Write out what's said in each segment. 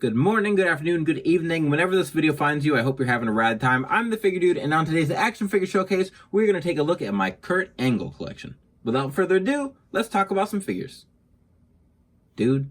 Good morning, good afternoon, good evening. Whenever this video finds you, I hope you're having a rad time. I'm the Figure Dude, and on today's Action Figure Showcase, we're going to take a look at my Kurt Angle collection. Without further ado, let's talk about some figures. Dude.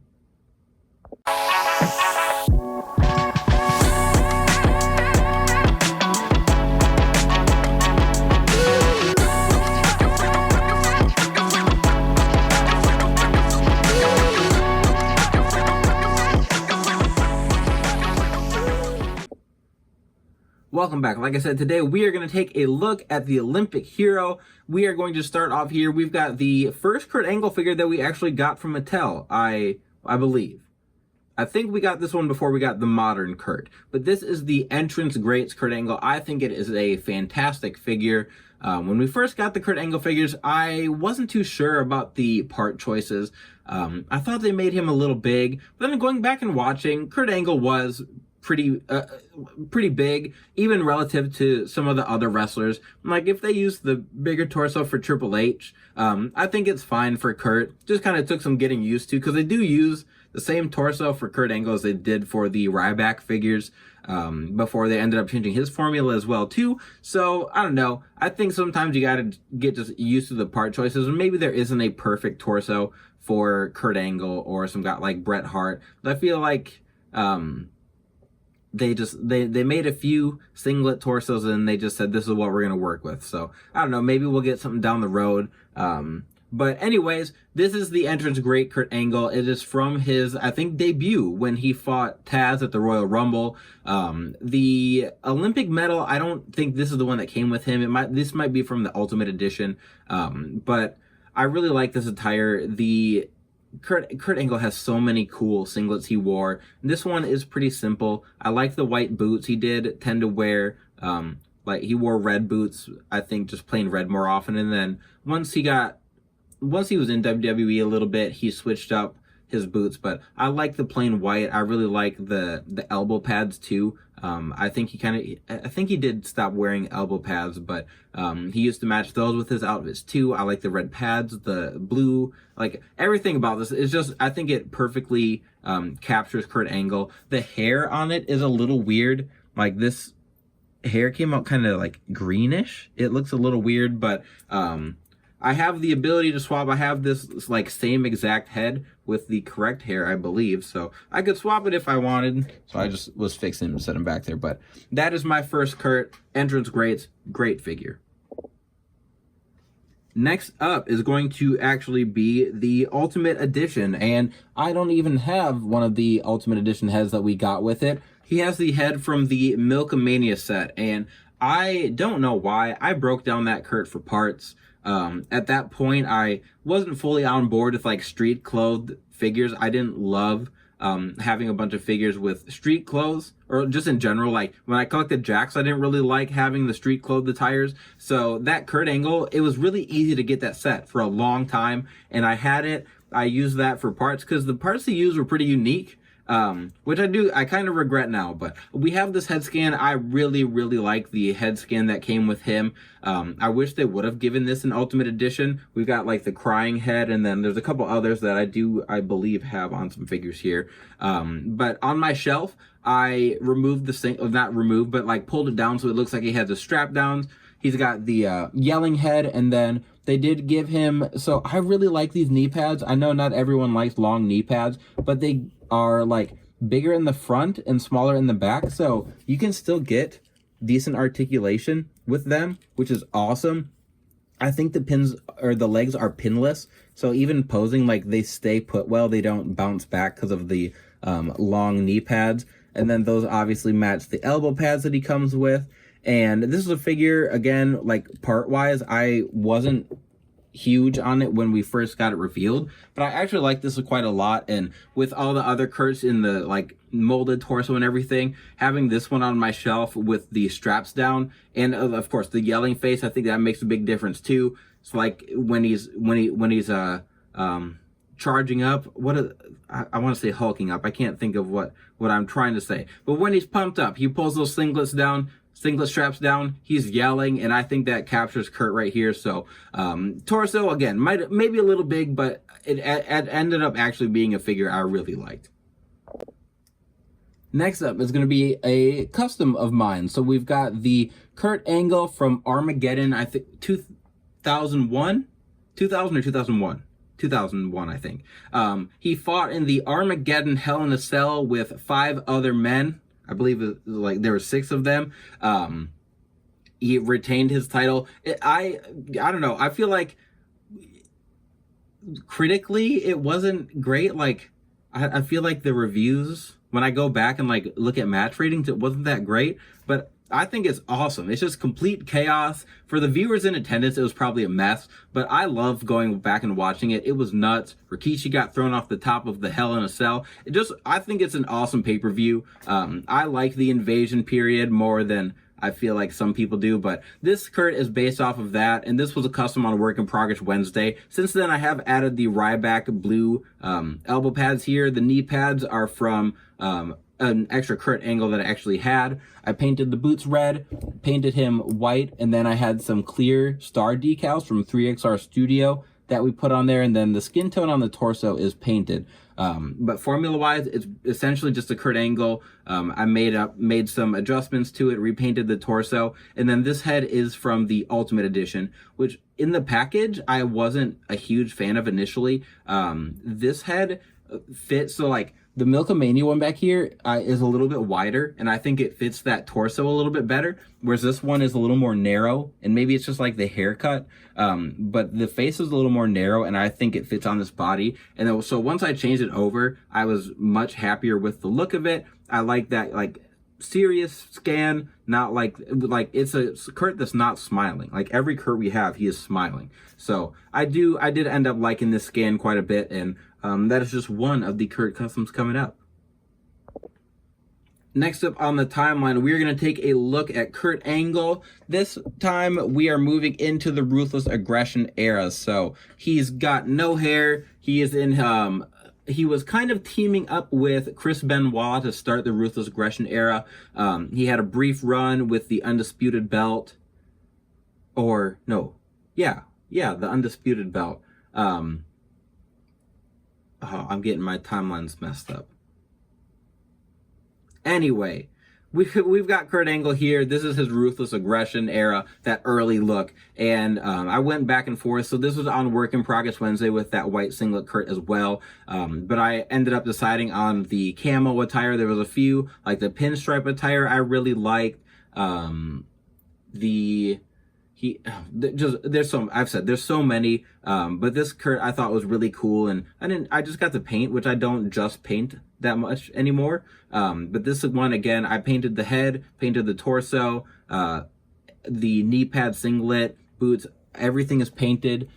Welcome back. Like I said, today we are going to take a look at the Olympic hero. We are going to start off here. We've got the first Kurt Angle figure that we actually got from Mattel, I believe. I think we got this one before we got the modern Kurt. But this is the Entrance Greats Kurt Angle. I think it is a fantastic figure. When we first got the Kurt Angle figures, I wasn't too sure about the part choices. I thought they made him a little big. But then going back and watching, Kurt Angle was pretty big, even relative to some of the other wrestlers. Like, if they use the bigger torso for Triple H, I think it's fine for Kurt. Just kind of took some getting used to, because they do use the same torso for Kurt Angle as they did for the Ryback figures, before they ended up changing his formula as well too. So I don't know, I think sometimes you gotta get just used to the part choices, and maybe there isn't a perfect torso for Kurt Angle or some guy like Bret Hart. But I feel like they made a few singlet torsos and they just said, this is what we're going to work with. So I don't know, maybe we'll get something down the road. But anyways, this is the Entrance Great Kurt Angle. It is from his, I think, debut when he fought Taz at the Royal Rumble. The Olympic medal, I don't think this is the one that came with him. This might be from the Ultimate Edition. But I really like this attire. The Kurt Angle has so many cool singlets he wore. This one is pretty simple. I like the white boots. He did tend to wear, like, he wore red boots, I think, just plain red more often. And then once he was in WWE a little bit, he switched up his boots. But I like the plain white. I really like the elbow pads too. I think he did stop wearing elbow pads, but he used to match those with his outfits too. I like the red pads, the blue, like everything about this is just, I think it perfectly captures Kurt Angle. The hair on it is a little weird. Like, this hair came out kind of like greenish. It looks a little weird, but I have the ability to swap. I have this like same exact head with the correct hair, I believe. So I could swap it if I wanted. So I just was fixing to set him back there. But that is my first Kurt Entrance Greats. Great figure. Next up is going to actually be the Ultimate Edition. And I don't even have one of the Ultimate Edition heads that we got with it. He has the head from the Milkamania set. And I don't know why. I broke down that Kurt for parts. At that point, I wasn't fully on board with like street clothed figures. I didn't love having a bunch of figures with street clothes, or just in general. Like, when I collected Jacks, I didn't really like having the street clothed attires. So that Kurt Angle, it was really easy to get that set for a long time, and I had it. I used that for parts because the parts he used were pretty unique. Which I kind of regret now, but we have this head scan. I really like the head scan that came with him. I wish they would have given this an Ultimate Edition. We've got like the crying head, and then there's a couple others that I believe have on some figures here. But on my shelf, I removed not removed, but like pulled it down so it looks like he has the strap downs. He's got the yelling head, and then they did give him, so I really like these knee pads. I know not everyone likes long knee pads, but they are like bigger in the front and smaller in the back, so you can still get decent articulation with them, which is awesome. I think the pins, or the legs, are pinless, so even posing, like, they stay put well. They don't bounce back because of the long knee pads. And then those obviously match the elbow pads that he comes with. And this is a figure, again, like, part-wise, I wasn't huge on it when we first got it revealed, but I actually like this quite a lot. And with all the other Kurts in the like molded torso and everything, having this one on my shelf with the straps down, and of course the yelling face, I think that makes a big difference too. It's like when he's charging up, I want to say hulking up. I can't think of what I'm trying to say, but when he's pumped up, he pulls those singlet straps down, he's yelling, and I think that captures Kurt right here. So torso, again, maybe a little big, but it ended up actually being a figure I really liked. Next up is going to be a custom of mine. So we've got the Kurt Angle from Armageddon, I think 2001, 2000 or 2001. 2001, I think. He fought in the Armageddon Hell in a Cell with 5 other men. I believe it, like there were 6 of them. He retained his title. I don't know. I feel like critically it wasn't great. Like I feel like the reviews, when I go back and like look at match ratings, it wasn't that great. But I think it's awesome. It's just complete chaos. For the viewers in attendance, it was probably a mess, but I loved going back and watching it. It was nuts. Rikishi got thrown off the top of the Hell in a Cell. I think it's an awesome pay-per-view. I like the Invasion period more than I feel like some people do, but this Kurt is based off of that, and this was a custom on Work in Progress Wednesday. Since then, I have added the Ryback blue elbow pads here. The knee pads are from an extra Kurt Angle that I actually had. I painted the boots red, painted him white, and then I had some clear star decals from 3XR Studio that we put on there, and then the skin tone on the torso is painted. But formula-wise, it's essentially just a Kurt Angle. I made some adjustments to it, repainted the torso, and then this head is from the Ultimate Edition, which in the package, I wasn't a huge fan of initially. This head fits, so like, the Milkamania one back here is a little bit wider, and I think it fits that torso a little bit better, whereas this one is a little more narrow, and maybe it's just like the haircut, but the face is a little more narrow, and I think it fits on this body. And then, so once I changed it over, I was much happier with the look of it. I like that, like, serious scan, not like it's a Kurt that's not smiling. Like every Kurt we have, he is smiling. So I did end up liking this scan quite a bit, and that is just one of the Kurt customs coming up. Next up on the timeline, we're going to take a look at Kurt Angle. This time, we are moving into the Ruthless Aggression era. So he's got no hair. He is in he was kind of teaming up with Chris Benoit to start the Ruthless Aggression era. He had a brief run with the Undisputed Belt. The Undisputed Belt. Oh, I'm getting my timelines messed up. Anyway, we've got Kurt Angle here. This is his Ruthless Aggression era, that early look. And I went back and forth. So this was on Work in Progress Wednesday with that white singlet Kurt as well. But I ended up deciding on the camo attire. There was a few, like the pinstripe attire I really liked. There's so many, but this Kurt I thought was really cool, and I just got to paint, which I don't just paint that much anymore. But this one, again, I painted the head, painted the torso, the knee pad singlet, boots, everything is painted.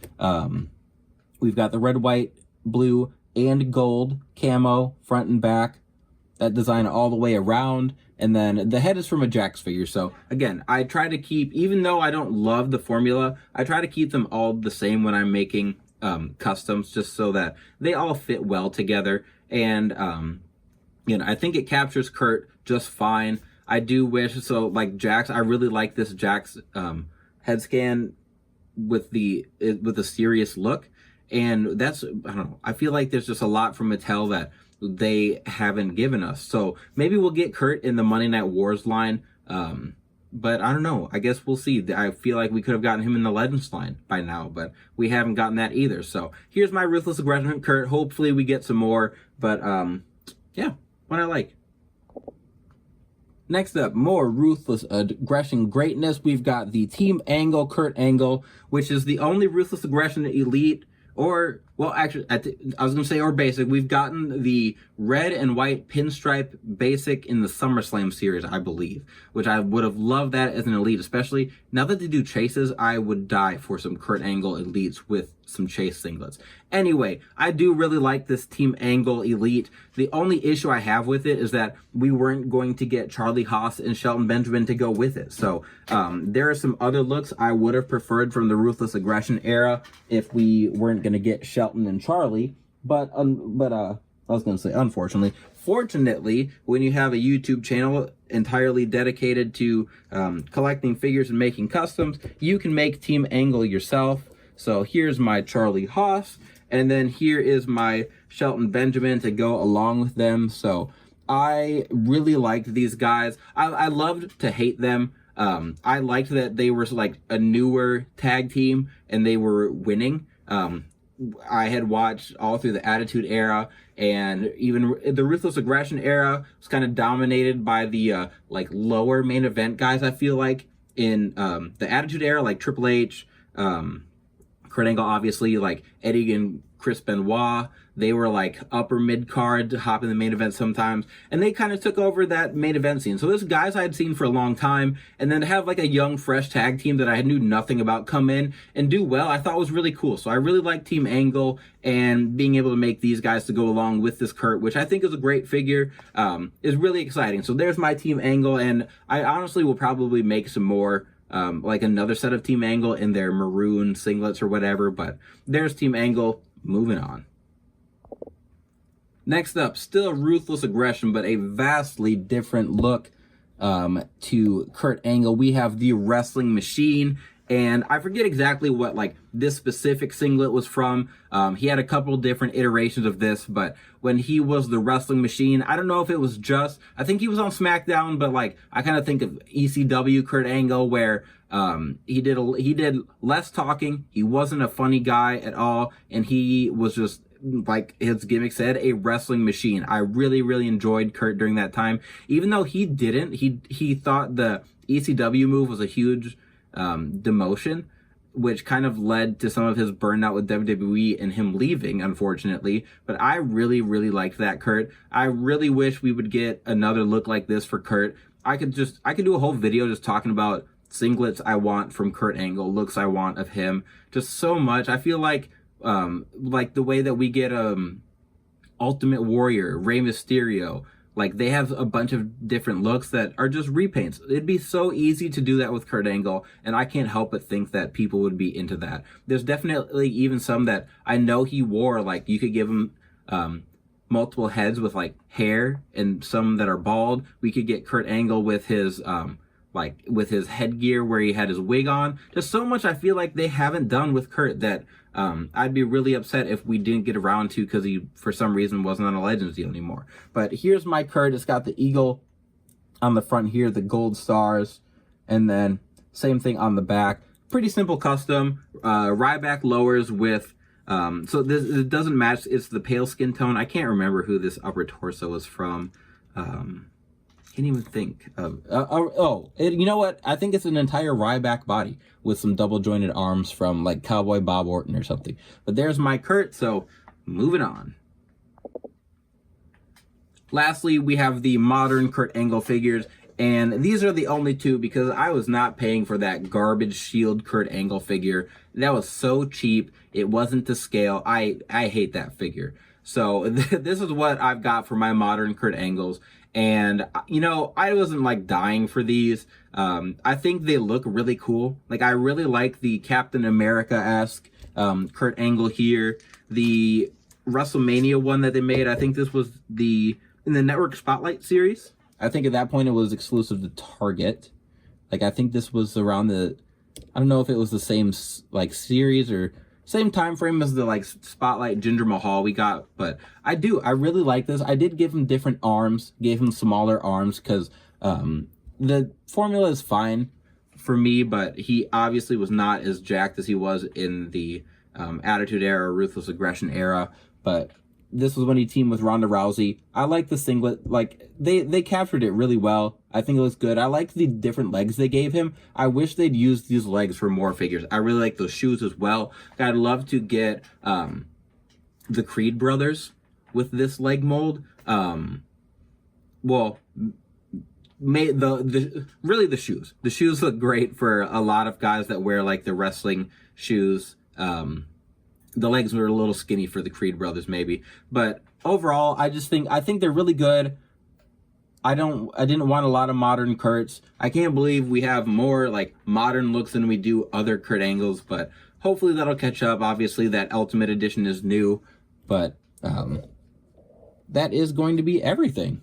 We've got the red, white, blue, and gold camo front and back, that design all the way around. And then the head is from a Jax figure. So again, I try to keep, even though I don't love the formula, I try to keep them all the same when I'm making customs, just so that they all fit well together. And I think it captures Kurt just fine. I do wish, so like Jax, I really like this Jax head scan with the serious look. And that's, I don't know, I feel like there's just a lot from Mattel that they haven't given us. So maybe we'll get Kurt in the Monday Night Wars line, but I don't know. I guess we'll see. I feel like we could have gotten him in the Legends line by now, but we haven't gotten that either. So here's my Ruthless Aggression Kurt. Hopefully we get some more, but yeah, what I like. Next up, more Ruthless Aggression greatness. We've got the Team Angle Kurt Angle, which is the only Ruthless Aggression Elite, or, well, actually, I was going to say or basic. We've gotten the red and white pinstripe basic in the SummerSlam series, I believe, which I would have loved that as an elite, especially now that they do chases. I would die for some Kurt Angle elites with some chase singlets. Anyway, I do really like this Team Angle elite. The only issue I have with it is that we weren't going to get Charlie Haas and Shelton Benjamin to go with it. So there are some other looks I would have preferred from the Ruthless Aggression era if we weren't going to get Shelton and Charlie. But I was going to say, unfortunately. Fortunately, when you have a YouTube channel entirely dedicated to collecting figures and making customs, you can make Team Angle yourself. So here's my Charlie Haas, and then here is my Shelton Benjamin to go along with them. So I really liked these guys. I loved to hate them. I liked that they were like a newer tag team and they were winning. I had watched all through the Attitude Era, and even the Ruthless Aggression era was kind of dominated by the like lower main event guys. I feel like in the Attitude Era, like Triple H, Kurt Angle, obviously, like Eddie and Chris Benoit, they were like upper mid card to hop in the main event sometimes, and they kind of took over that main event scene. So those guys I had seen for a long time, and then to have like a young, fresh tag team that I knew nothing about come in and do well, I thought was really cool. So I really like Team Angle, and being able to make these guys to go along with this Kurt, which I think is a great figure, is really exciting. So there's my Team Angle, and I honestly will probably make some more. Like another set of Team Angle in their maroon singlets or whatever, but there's Team Angle. Moving on. Next up, still Ruthless Aggression, but a vastly different look to Kurt Angle. We have the Wrestling Machine, and I forget exactly what like this specific singlet was from. He had a couple different iterations of this, but when he was the Wrestling Machine, I don't know if it was just, I think he was on SmackDown, but like I kind of think of ECW Kurt Angle, where he did less talking. He wasn't a funny guy at all, and he was just, like his gimmick said, a wrestling machine. I really enjoyed Kurt during that time, even though he didn't. He thought the ECW move was a huge demotion, which kind of led to some of his burnout with WWE and him leaving, unfortunately. But I really liked that Kurt. I really wish we would get another look like this for Kurt. I could do a whole video just talking about singlets I want from Kurt Angle, looks I want of him, just so much. I feel like the way that we get Ultimate Warrior, Rey Mysterio, like they have a bunch of different looks that are just repaints. It'd be so easy to do that with Kurt Angle, and I can't help but think that people would be into that. There's definitely even some that I know he wore, like you could give him multiple heads with like hair, and some that are bald. We could get Kurt Angle with his with his headgear where he had his wig on. Just so much I feel like they haven't done with Kurt that I'd be really upset if we didn't get around to, because he for some reason wasn't on a Legends deal anymore. But here's my Kurt. It's got the eagle on the front here, the gold stars, and then same thing on the back. Pretty simple custom. Ryback lowers with so this, it doesn't match. It's the pale skin tone. I can't remember who this upper torso is from. Can't even think of. You know what? I think it's an entire Ryback body with some double jointed arms from like Cowboy Bob Orton or something. But there's my Kurt. So moving on. Lastly, we have the modern Kurt Angle figures, and these are the only two because I was not paying for that garbage Shield Kurt Angle figure. That was so cheap. It wasn't to scale. I hate that figure. So this is what I've got for my modern Kurt Angles. And, you know, I wasn't like dying for these. I think they look really cool. Like, I really like the Captain America-esque Kurt Angle here. The WrestleMania one that they made, I think this was in the Network Spotlight series. I think at that point it was exclusive to Target. Like, I think this was around I don't know if it was the same, like, series or same time frame as the like Spotlight Jinder Mahal we got, but I really like this. I did give him different arms, gave him smaller arms because the formula is fine for me, but he obviously was not as jacked as he was in the Attitude Era, Ruthless Aggression era. But this was when he teamed with Ronda Rousey. I like the singlet. Like they captured it really well. I think it was good. I like the different legs they gave him. I wish they'd used these legs for more figures. I really like those shoes as well. I'd love to get the Creed brothers with this leg mold. Well, really the shoes. The shoes look great for a lot of guys that wear like the wrestling shoes. The legs were a little skinny for the Creed brothers maybe, but overall I think they're really good. I didn't want a lot of modern Kurts. I can't believe we have more like modern looks than we do other Kurt Angles, but hopefully that'll catch up. Obviously that Ultimate Edition is new, but that is going to be everything.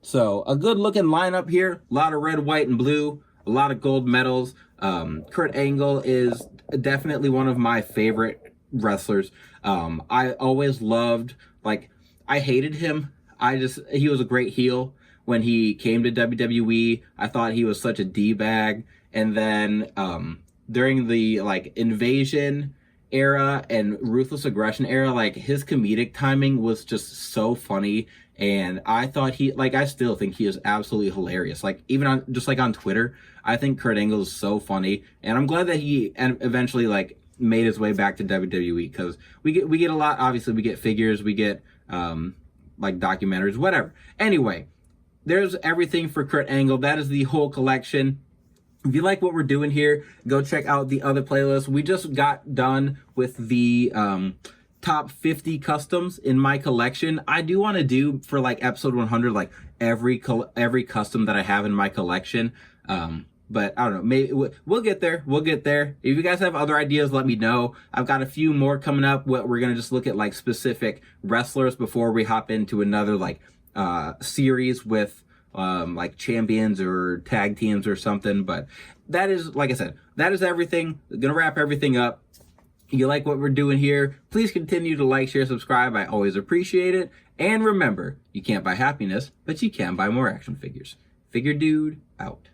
So a good looking lineup here. A lot of red, white, and blue. A lot of gold medals. Kurt Angle is definitely one of my favorite wrestlers. I always loved, like, I hated him he was a great heel when he came to WWE. I thought he was such a D-bag. And then during the like Invasion era and Ruthless Aggression era, like his comedic timing was just so funny. And I thought I still think he is absolutely hilarious. Like even on, just like on Twitter, I think Kurt Angle is so funny. And I'm glad that he eventually like made his way back to WWE, because we get a lot. Obviously we get figures, we get like documentaries, whatever. Anyway, there's everything for Kurt Angle. That is the whole collection. If you like what we're doing here, go check out the other playlists. We just got done with the top 50 customs in my collection. I do want to do for like episode 100, like every custom that I have in my collection. But I don't know, maybe we'll get there. We'll get there. If you guys have other ideas, let me know. I've got a few more coming up. We're going to just look at like specific wrestlers before we hop into another like series with like champions or tag teams or something. But that is, like I said, that is everything. Gonna wrap everything up. If you like what we're doing here, please continue to like, share, subscribe. I always appreciate it. And remember, you can't buy happiness, but you can buy more action figures. Figure Dude out.